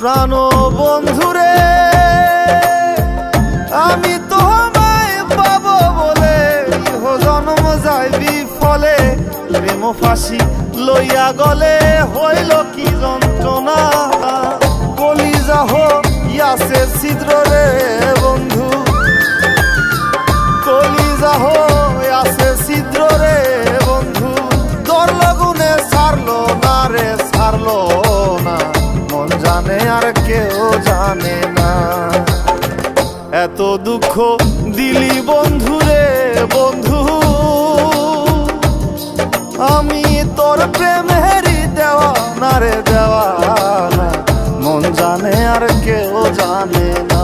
প্রাণ বন্ধুরে আমি তোমায় পাবো বলে ইহ জন্ম যায় বিফলে প্রেম ফাঁসি লইয়া গলে হইল কি যন্ত্রণা কলিজা হইয়াছে ছিদ্র রে বন্ধু কলিজা হইয়াছে ছিদ্র রে বন্ধু তোর লগুনে ছাড়লো না রে ছাড়লো না মন জানে আর কেউ জানে না এত দুঃখ দিলি বন্ধু রে বন্ধু আমি তোর প্রেমেরই দেওয়ানা রে দেওয়ানা মন জানে আর কেউ জানে না।